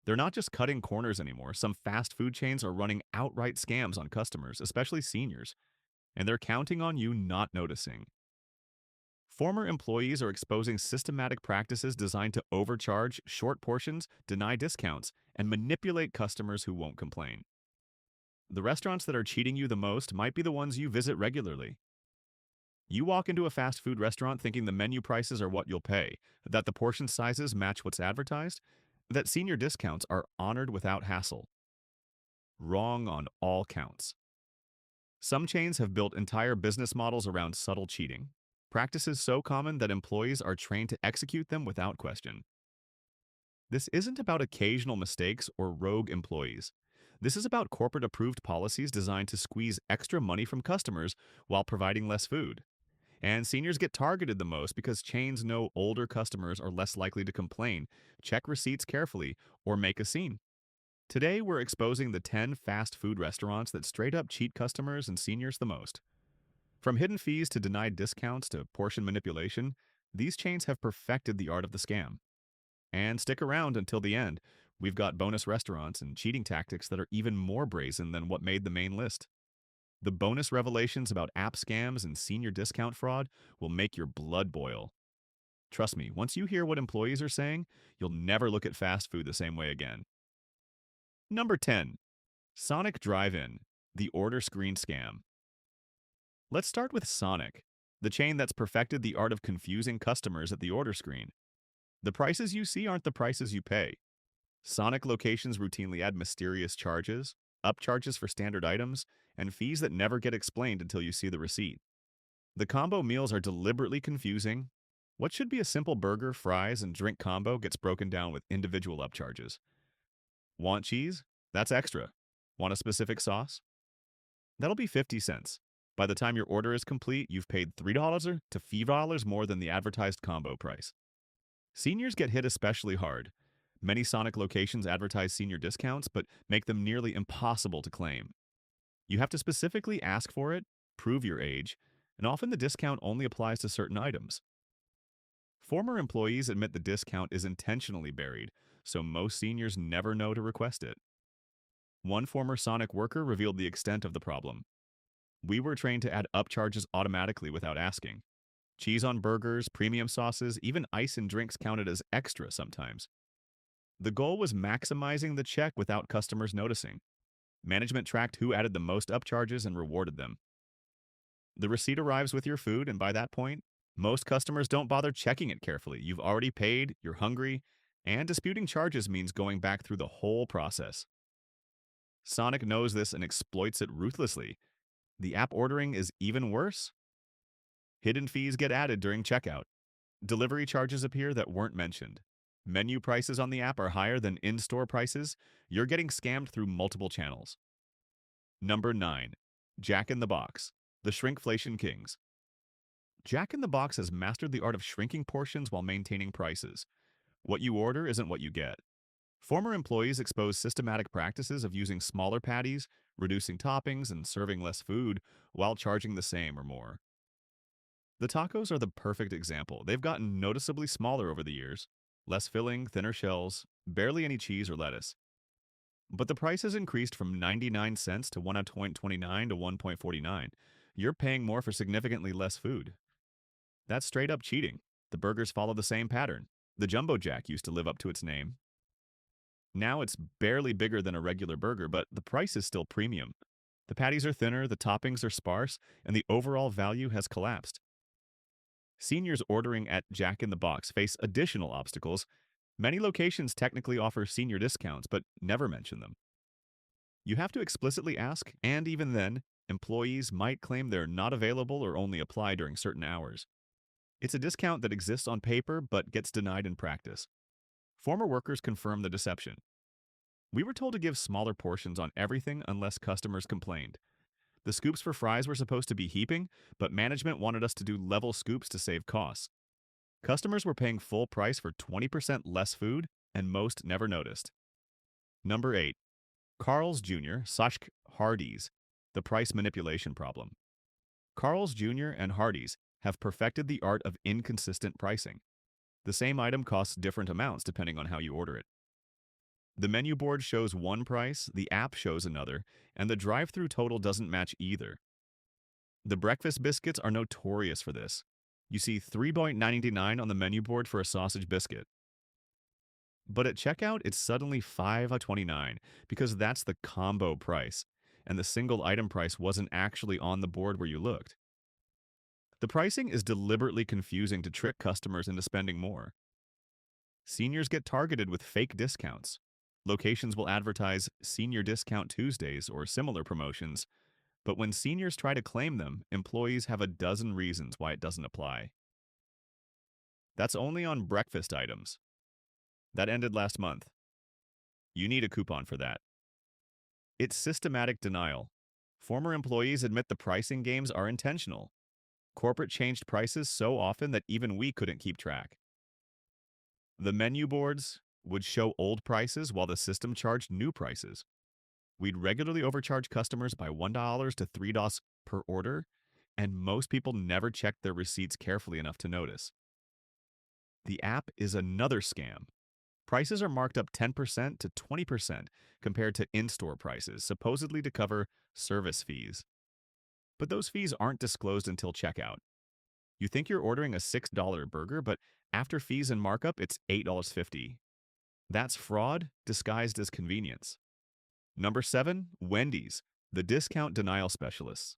They're not just cutting corners anymore. Some fast food chains are running outright scams on customers, especially seniors, and they're counting on you not noticing. Former employees are exposing systematic practices designed to overcharge, short portions, deny discounts, and manipulate customers who won't complain. The restaurants that are cheating you the most might be the ones you visit regularly. You walk into a fast food restaurant thinking the menu prices are what you'll pay, that the portion sizes match what's advertised, that senior discounts are honored without hassle. Wrong on all counts. Some chains have built entire business models around subtle cheating, practices so common that employees are trained to execute them without question. This isn't about occasional mistakes or rogue employees. This is about corporate approved policies designed to squeeze extra money from customers while providing less food. And seniors get targeted the most because chains know older customers are less likely to complain, check receipts carefully, or make a scene. Today, we're exposing the 10 fast food restaurants that straight up cheat customers and seniors the most. From hidden fees to denied discounts to portion manipulation, these chains have perfected the art of the scam. And stick around until the end. We've got bonus restaurants and cheating tactics that are even more brazen than what made the main list. The bonus revelations about app scams and senior discount fraud will make your blood boil. Trust me, once you hear what employees are saying, you'll never look at fast food the same way again. Number 10. Sonic Drive-In, the order screen scam. Let's start with Sonic, the chain that's perfected the art of confusing customers at the order screen. The prices you see aren't the prices you pay. Sonic locations routinely add mysterious charges, upcharges for standard items, and fees that never get explained until you see the receipt. The combo meals are deliberately confusing. What should be a simple burger, fries, and drink combo gets broken down with individual upcharges. Want cheese? That's extra. Want a specific sauce? That'll be 50 cents. By the time your order is complete, you've paid $3 to $5 more than the advertised combo price. Seniors get hit especially hard. Many Sonic locations advertise senior discounts, but make them nearly impossible to claim. You have to specifically ask for it, prove your age, and often the discount only applies to certain items. Former employees admit the discount is intentionally buried, so most seniors never know to request it. One former Sonic worker revealed the extent of the problem. We were trained to add upcharges automatically without asking. Cheese on burgers, premium sauces, even ice in drinks counted as extra sometimes. The goal was maximizing the check without customers noticing. Management tracked who added the most upcharges and rewarded them. The receipt arrives with your food, and by that point, most customers don't bother checking it carefully. You've already paid, you're hungry, and disputing charges means going back through the whole process. Sonic knows this and exploits it ruthlessly. The app ordering is even worse. Hidden fees get added during checkout. Delivery charges appear that weren't mentioned. Menu prices on the app are higher than in-store prices. You're getting scammed through multiple channels. Number 9. Jack in the Box, the Shrinkflation Kings. Jack in the Box has mastered the art of shrinking portions while maintaining prices. What you order isn't what you get. Former employees expose systematic practices of using smaller patties, reducing toppings, and serving less food while charging the same or more. The tacos are the perfect example. They've gotten noticeably smaller over the years. Less filling, thinner shells, barely any cheese or lettuce. But the price has increased from 99 cents to 1.29 to 1.49. You're paying more for significantly less food. That's straight up cheating. The burgers follow the same pattern. The Jumbo Jack used to live up to its name. Now it's barely bigger than a regular burger, but the price is still premium. The patties are thinner, the toppings are sparse, and the overall value has collapsed. Seniors ordering at Jack in the Box face additional obstacles. Many locations technically offer senior discounts, but never mention them. You have to explicitly ask, and even then, employees might claim they're not available or only apply during certain hours. It's a discount that exists on paper but gets denied in practice. Former workers confirm the deception. We were told to give smaller portions on everything unless customers complained. The scoops for fries were supposed to be heaping, but management wanted us to do level scoops to save costs. Customers were paying full price for 20% less food, and most never noticed. Number 8. Carl's Jr. / Hardee's, the price manipulation problem. Carl's Jr. and Hardee's have perfected the art of inconsistent pricing. The same item costs different amounts depending on how you order it. The menu board shows one price, the app shows another, and the drive-thru total doesn't match either. The breakfast biscuits are notorious for this. You see 3.99 on the menu board for a sausage biscuit. But at checkout, it's suddenly 5.29 because that's the combo price, and the single item price wasn't actually on the board where you looked. The pricing is deliberately confusing to trick customers into spending more. Seniors get targeted with fake discounts. Locations will advertise Senior Discount Tuesdays or similar promotions, but when seniors try to claim them, employees have a dozen reasons why it doesn't apply. That's only on breakfast items. That ended last month. You need a coupon for that. It's systematic denial. Former employees admit the pricing games are intentional. Corporate changed prices so often that even we couldn't keep track. The menu boards would show old prices while the system charged new prices. We'd regularly overcharge customers by $1 to $3 per order, and most people never checked their receipts carefully enough to notice. The app is another scam. Prices are marked up 10% to 20% compared to in-store prices, supposedly to cover service fees. But those fees aren't disclosed until checkout. You think you're ordering a $6 burger, but after fees and markup, it's $8.50. That's fraud disguised as convenience. Number 7, Wendy's, the discount denial specialists.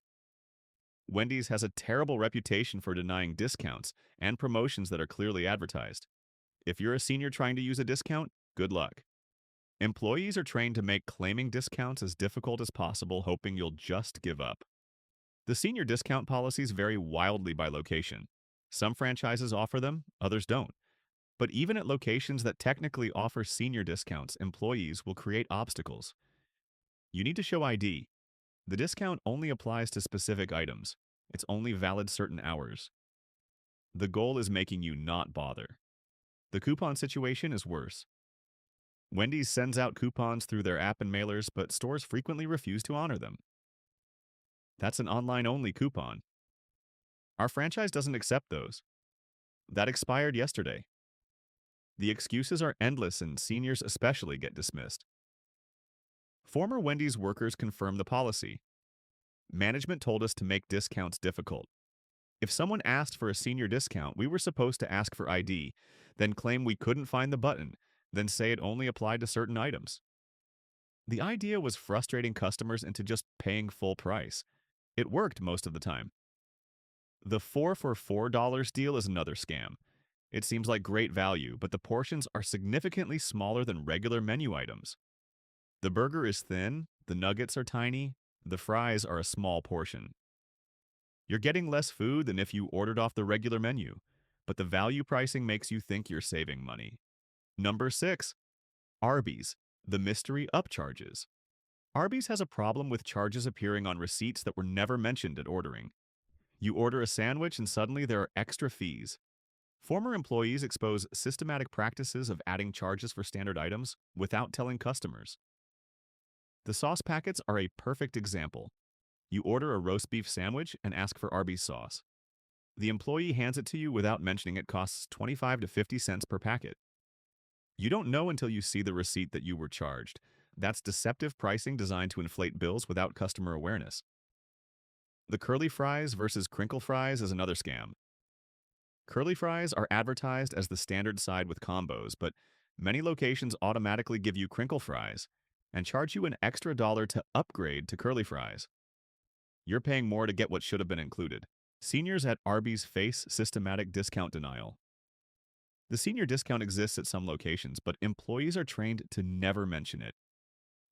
Wendy's has a terrible reputation for denying discounts and promotions that are clearly advertised. If you're a senior trying to use a discount, good luck. Employees are trained to make claiming discounts as difficult as possible, hoping you'll just give up. The senior discount policies vary wildly by location. Some franchises offer them, others don't. But even at locations that technically offer senior discounts, employees will create obstacles. You need to show ID. The discount only applies to specific items. It's only valid certain hours. The goal is making you not bother. The coupon situation is worse. Wendy's sends out coupons through their app and mailers, but stores frequently refuse to honor them. That's an online-only coupon. Our franchise doesn't accept those. That expired yesterday. The excuses are endless, and seniors especially get dismissed. Former Wendy's workers confirm the policy. Management told us to make discounts difficult. If someone asked for a senior discount, we were supposed to ask for ID, then claim we couldn't find the button, then say it only applied to certain items. The idea was frustrating customers into just paying full price. It worked most of the time. The 4 for $4 deal is another scam. It seems like great value, but the portions are significantly smaller than regular menu items. The burger is thin, the nuggets are tiny, the fries are a small portion. You're getting less food than if you ordered off the regular menu, but the value pricing makes you think you're saving money. Number 6, Arby's, the mystery upcharges. Arby's has a problem with charges appearing on receipts that were never mentioned at ordering. You order a sandwich and suddenly there are extra fees. Former employees expose systematic practices of adding charges for standard items without telling customers. The sauce packets are a perfect example. You order a roast beef sandwich and ask for Arby's sauce. The employee hands it to you without mentioning it costs 25 to 50 cents per packet. You don't know until you see the receipt that you were charged. That's deceptive pricing designed to inflate bills without customer awareness. The curly fries versus crinkle fries is another scam. Curly fries are advertised as the standard side with combos, but many locations automatically give you crinkle fries and charge you an extra dollar to upgrade to curly fries. You're paying more to get what should have been included. Seniors at Arby's face systematic discount denial. The senior discount exists at some locations, but employees are trained to never mention it.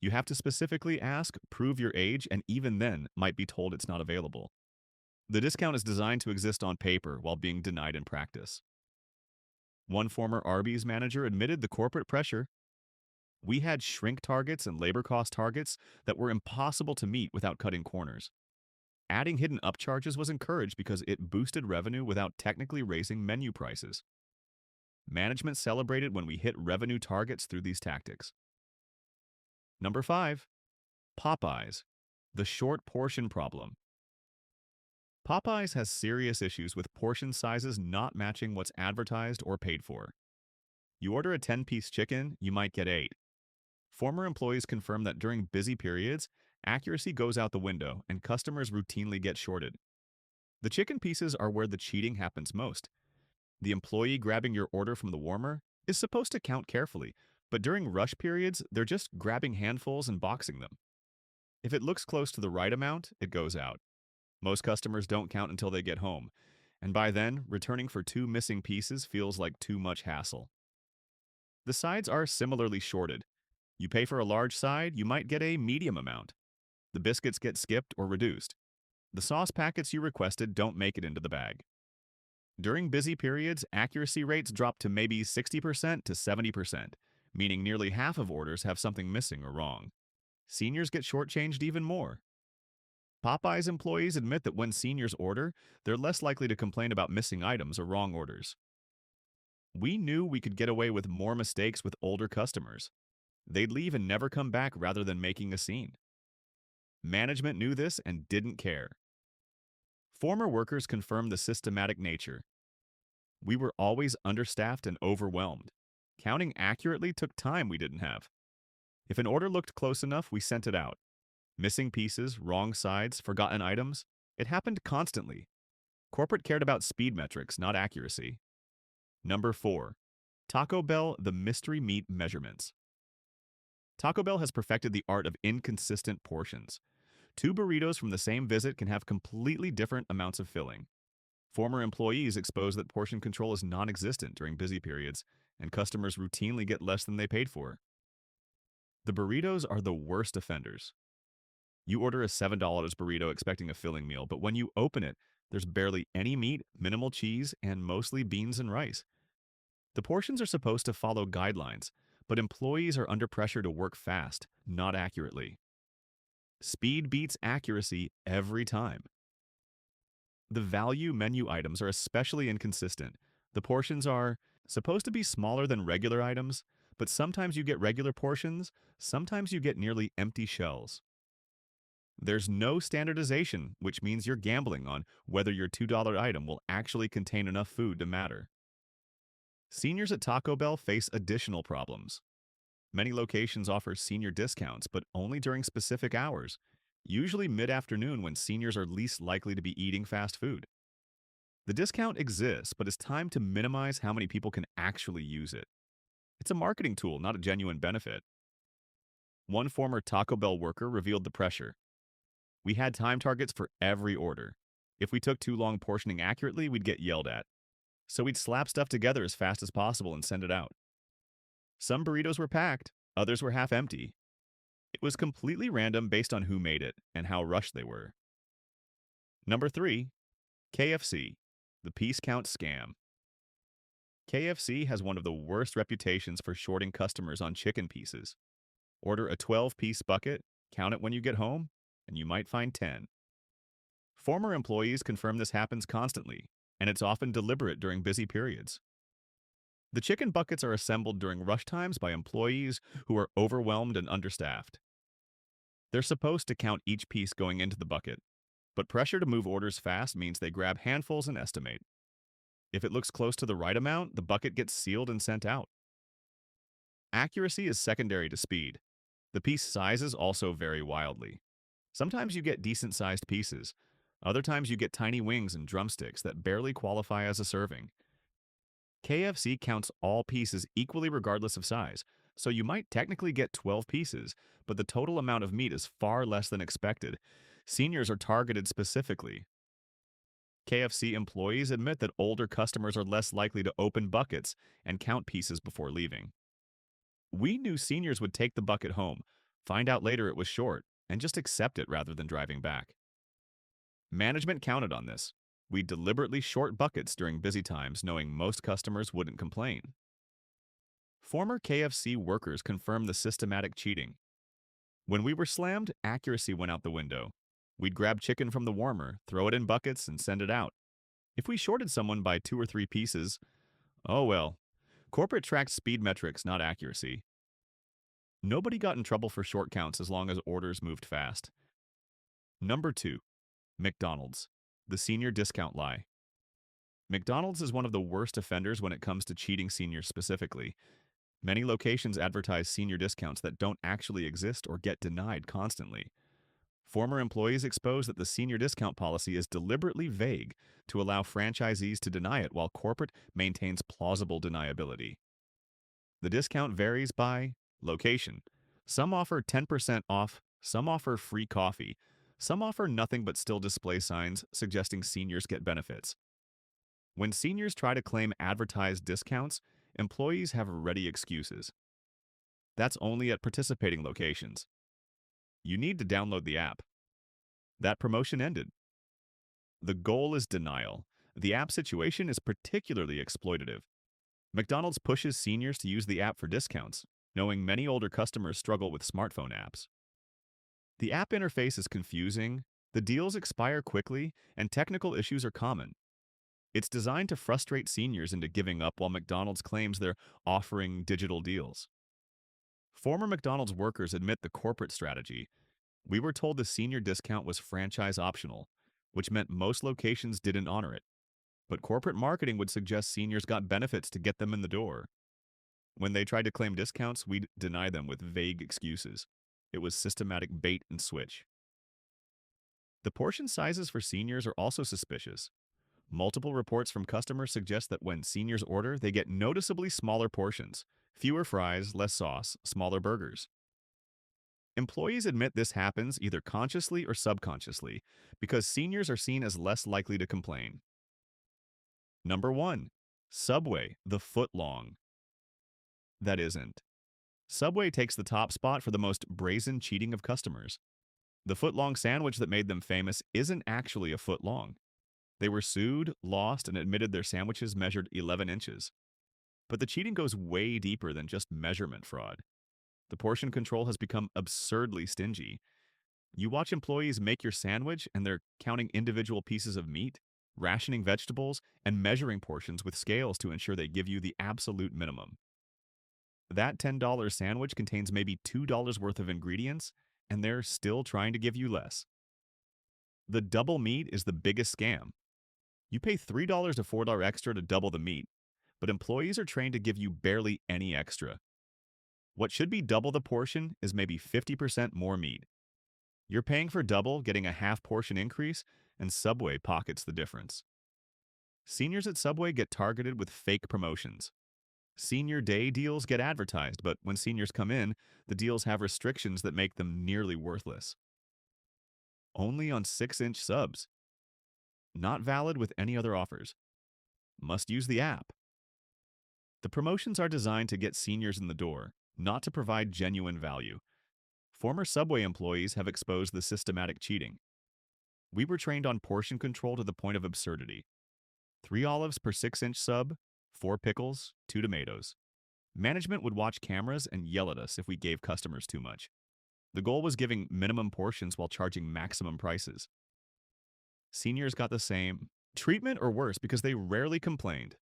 You have to specifically ask, prove your age, and even then might be told it's not available. The discount is designed to exist on paper while being denied in practice. One former Arby's manager admitted the corporate pressure. We had shrink targets and labor cost targets that were impossible to meet without cutting corners. Adding hidden upcharges was encouraged because it boosted revenue without technically raising menu prices. Management celebrated when we hit revenue targets through these tactics. Number 5, Popeyes, the short portion problem. Popeyes has serious issues with portion sizes not matching what's advertised or paid for. You order a 10-piece chicken, you might get 8. Former employees confirm that during busy periods, accuracy goes out the window and customers routinely get shorted. The chicken pieces are where the cheating happens most. The employee grabbing your order from the warmer is supposed to count carefully, but during rush periods, they're just grabbing handfuls and boxing them. If it looks close to the right amount, it goes out. Most customers don't count until they get home, and by then, returning for two missing pieces feels like too much hassle. The sides are similarly shorted. You pay for a large side, you might get a medium amount. The biscuits get skipped or reduced. The sauce packets you requested don't make it into the bag. During busy periods, accuracy rates drop to maybe 60% to 70%, meaning nearly half of orders have something missing or wrong. Seniors get shortchanged even more. Popeye's employees admit that when seniors order, they're less likely to complain about missing items or wrong orders. We knew we could get away with more mistakes with older customers. They'd leave and never come back rather than making a scene. Management knew this and didn't care. Former workers confirmed the systematic nature. We were always understaffed and overwhelmed. Counting accurately took time we didn't have. If an order looked close enough, we sent it out. Missing pieces, wrong sides, forgotten items, it happened constantly. Corporate cared about speed metrics, not accuracy. Number 4. Taco Bell, the mystery meat measurements. Taco Bell has perfected the art of inconsistent portions. Two burritos from the same visit can have completely different amounts of filling. Former employees expose that portion control is non-existent during busy periods, and customers routinely get less than they paid for. The burritos are the worst offenders. You order a $7 burrito expecting a filling meal, but when you open it, there's barely any meat, minimal cheese, and mostly beans and rice. The portions are supposed to follow guidelines, but employees are under pressure to work fast, not accurately. Speed beats accuracy every time. The value menu items are especially inconsistent. The portions are supposed to be smaller than regular items, but sometimes you get regular portions, sometimes you get nearly empty shells. There's no standardization, which means you're gambling on whether your $2 item will actually contain enough food to matter. Seniors at Taco Bell face additional problems. Many locations offer senior discounts, but only during specific hours, usually mid-afternoon when seniors are least likely to be eating fast food. The discount exists, but it's timed to minimize how many people can actually use it. It's a marketing tool, not a genuine benefit. One former Taco Bell worker revealed the pressure. We had time targets for every order. If we took too long portioning accurately, we'd get yelled at. So we'd slap stuff together as fast as possible and send it out. Some burritos were packed, others were half empty. It was completely random based on who made it and how rushed they were. Number 3. KFC, the piece count scam. KFC has one of the worst reputations for shorting customers on chicken pieces. Order a 12-piece bucket, count it when you get home, and you might find 10. Former employees confirm this happens constantly, and it's often deliberate during busy periods. The chicken buckets are assembled during rush times by employees who are overwhelmed and understaffed. They're supposed to count each piece going into the bucket, but pressure to move orders fast means they grab handfuls and estimate. If it looks close to the right amount, the bucket gets sealed and sent out. Accuracy is secondary to speed. The piece sizes also vary wildly. Sometimes you get decent-sized pieces. Other times you get tiny wings and drumsticks that barely qualify as a serving. KFC counts all pieces equally regardless of size, so you might technically get 12 pieces, but the total amount of meat is far less than expected. Seniors are targeted specifically. KFC employees admit that older customers are less likely to open buckets and count pieces before leaving. We knew seniors would take the bucket home, find out later it was short, and just accept it rather than driving back. Management counted on this. We deliberately short buckets during busy times, knowing most customers wouldn't complain. Former KFC workers confirmed the systematic cheating. When we were slammed, accuracy went out the window. We'd grab chicken from the warmer, throw it in buckets, and send it out. If we shorted someone by 2 or 3 pieces, oh well. Corporate tracked speed metrics, not accuracy. Nobody got in trouble for short counts as long as orders moved fast. Number 2. McDonald's, the senior discount lie. McDonald's is one of the worst offenders when it comes to cheating seniors specifically. Many locations advertise senior discounts that don't actually exist or get denied constantly. Former employees expose that the senior discount policy is deliberately vague to allow franchisees to deny it while corporate maintains plausible deniability. The discount varies by location. Some offer 10% off, some offer free coffee, some offer nothing but still display signs suggesting seniors get benefits. When seniors try to claim advertised discounts, employees have ready excuses. That's only at participating locations. You need to download the app. That promotion ended. The goal is denial. The app situation is particularly exploitative. McDonald's pushes seniors to use the app for discounts, knowing many older customers struggle with smartphone apps. The app interface is confusing, the deals expire quickly, and technical issues are common. It's designed to frustrate seniors into giving up while McDonald's claims they're offering digital deals. Former McDonald's workers admit the corporate strategy. We were told the senior discount was franchise optional, which meant most locations didn't honor it. But corporate marketing would suggest seniors got benefits to get them in the door. When they tried to claim discounts, we'd deny them with vague excuses. It was systematic bait and switch. The portion sizes for seniors are also suspicious. Multiple reports from customers suggest that when seniors order, they get noticeably smaller portions. Fewer fries, less sauce, smaller burgers. Employees admit this happens either consciously or subconsciously because seniors are seen as less likely to complain. Number 1. Subway, the Footlong. That isn't. Subway takes the top spot for the most brazen cheating of customers. The footlong sandwich that made them famous isn't actually a foot long. They were sued, lost, and admitted their sandwiches measured 11 inches. But the cheating goes way deeper than just measurement fraud. The portion control has become absurdly stingy. You watch employees make your sandwich and they're counting individual pieces of meat, rationing vegetables, and measuring portions with scales to ensure they give you the absolute minimum. That $10 sandwich contains maybe $2 worth of ingredients, and they're still trying to give you less. The double meat is the biggest scam. You pay $3 to $4 extra to double the meat, but employees are trained to give you barely any extra. What should be double the portion is maybe 50% more meat. You're paying for double, getting a half portion increase, and Subway pockets the difference. Seniors at Subway get targeted with fake promotions. Senior Day deals get advertised, but when seniors come in, the deals have restrictions that make them nearly worthless. Only on 6-inch subs. Not valid with any other offers. Must use the app. The promotions are designed to get seniors in the door, not to provide genuine value. Former Subway employees have exposed the systematic cheating. We were trained on portion control to the point of absurdity. 3 olives per 6-inch sub, 4 pickles, 2 tomatoes. Management would watch cameras and yell at us if we gave customers too much. The goal was giving minimum portions while charging maximum prices. Seniors got the same treatment or worse because they rarely complained.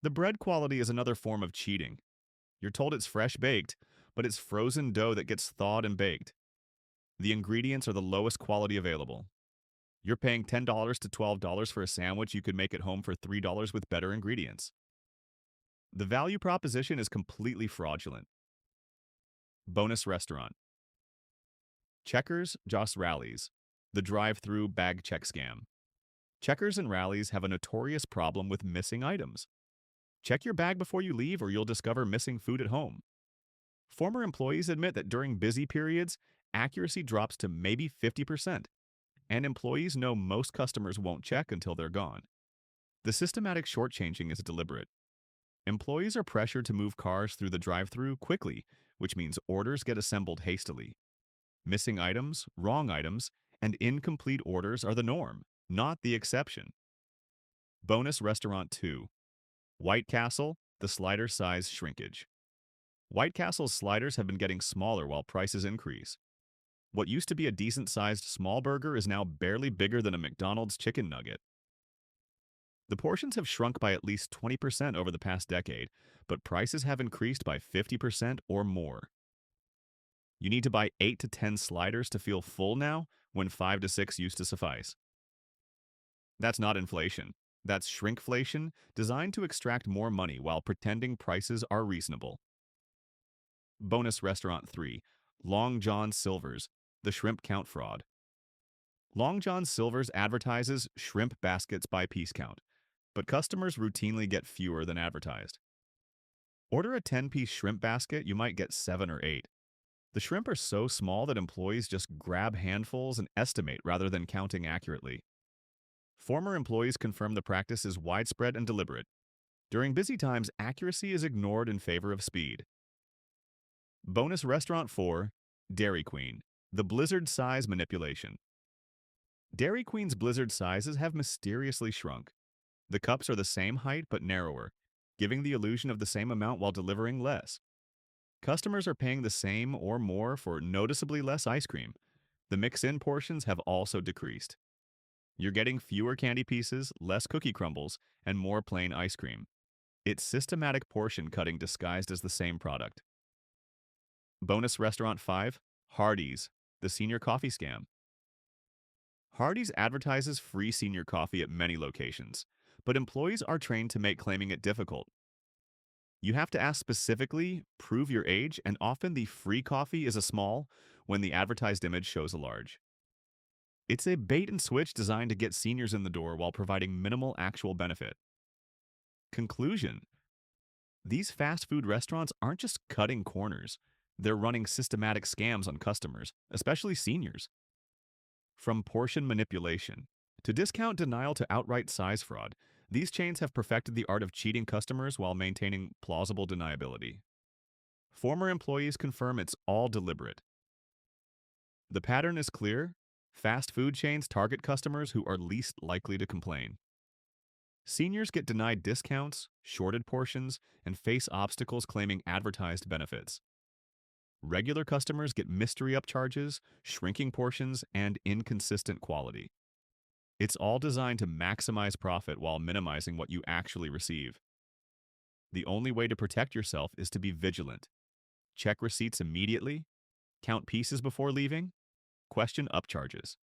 The bread quality is another form of cheating. You're told it's fresh baked, but it's frozen dough that gets thawed and baked. The ingredients are the lowest quality available. You're paying $10 to $12 for a sandwich you could make at home for $3 with better ingredients. The value proposition is completely fraudulent. Bonus restaurant. Checkers, Joss Rallies. The drive-thru bag check scam. Checkers and Rallies have a notorious problem with missing items. Check your bag before you leave or you'll discover missing food at home. Former employees admit that during busy periods, accuracy drops to maybe 50%, and employees know most customers won't check until they're gone. The systematic shortchanging is deliberate. Employees are pressured to move cars through the drive-thru quickly, which means orders get assembled hastily. Missing items, wrong items, and incomplete orders are the norm, not the exception. Bonus Restaurant 2. White Castle, the slider size shrinkage. White Castle's sliders have been getting smaller while prices increase. What used to be a decent-sized small burger is now barely bigger than a McDonald's chicken nugget. The portions have shrunk by at least 20% over the past decade, but prices have increased by 50% or more. You need to buy 8 to 10 sliders to feel full now, when 5 to 6 used to suffice. That's not inflation. That's shrinkflation, designed to extract more money while pretending prices are reasonable. Bonus Restaurant 3. Long John Silver's, the shrimp count fraud. Long John Silver's advertises shrimp baskets by piece count, but customers routinely get fewer than advertised. Order a 10-piece shrimp basket, you might get 7 or 8. The shrimp are so small that employees just grab handfuls and estimate rather than counting accurately. Former employees confirm the practice is widespread and deliberate. During busy times, accuracy is ignored in favor of speed. Bonus Restaurant 4. Dairy Queen, the blizzard size manipulation. Dairy Queen's blizzard sizes have mysteriously shrunk. The cups are the same height but narrower, giving the illusion of the same amount while delivering less. Customers are paying the same or more for noticeably less ice cream. The mix-in portions have also decreased. You're getting fewer candy pieces, less cookie crumbles, and more plain ice cream. It's systematic portion cutting disguised as the same product. Bonus Restaurant 5. Hardee's, the senior coffee scam. Hardee's advertises free senior coffee at many locations, but employees are trained to make claiming it difficult. You have to ask specifically, prove your age, and often the free coffee is a small when the advertised image shows a large. It's a bait and switch designed to get seniors in the door while providing minimal actual benefit. Conclusion: these fast food restaurants aren't just cutting corners, they're running systematic scams on customers, especially seniors. From portion manipulation to discount denial to outright size fraud, these chains have perfected the art of cheating customers while maintaining plausible deniability. Former employees confirm it's all deliberate. The pattern is clear. Fast food chains target customers who are least likely to complain. Seniors get denied discounts, shorted portions, and face obstacles claiming advertised benefits. Regular customers get mystery upcharges, shrinking portions, and inconsistent quality. It's all designed to maximize profit while minimizing what you actually receive. The only way to protect yourself is to be vigilant. Check receipts immediately, count pieces before leaving, question upcharges,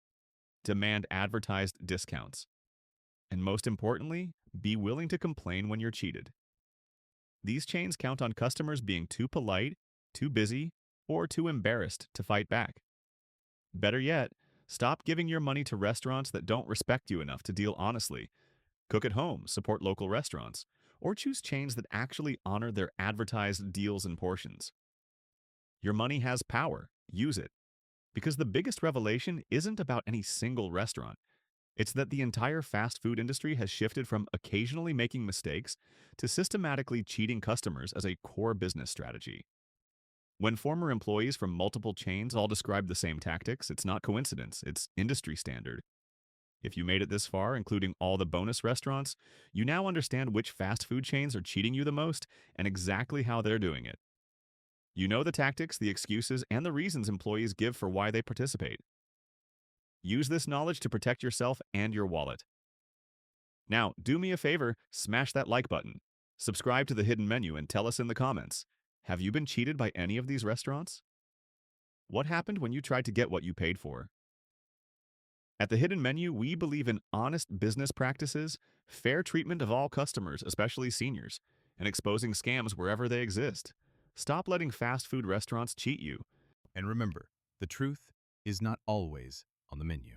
demand advertised discounts, and most importantly, be willing to complain when you're cheated. These chains count on customers being too polite, too busy, or too embarrassed to fight back. Better yet, stop giving your money to restaurants that don't respect you enough to deal honestly. Cook at home, support local restaurants, or choose chains that actually honor their advertised deals and portions. Your money has power. Use it. Because the biggest revelation isn't about any single restaurant. It's that the entire fast food industry has shifted from occasionally making mistakes to systematically cheating customers as a core business strategy. When former employees from multiple chains all describe the same tactics, it's not coincidence, it's industry standard. If you made it this far, including all the bonus restaurants, you now understand which fast food chains are cheating you the most and exactly how they're doing it. You know the tactics, the excuses, and the reasons employees give for why they participate. Use this knowledge to protect yourself and your wallet. Now, do me a favor, smash that like button. Subscribe to The Hidden Menu and tell us in the comments, have you been cheated by any of these restaurants? What happened when you tried to get what you paid for? At The Hidden Menu, we believe in honest business practices, fair treatment of all customers, especially seniors, and exposing scams wherever they exist. Stop letting fast food restaurants cheat you. And remember, the truth is not always on the menu.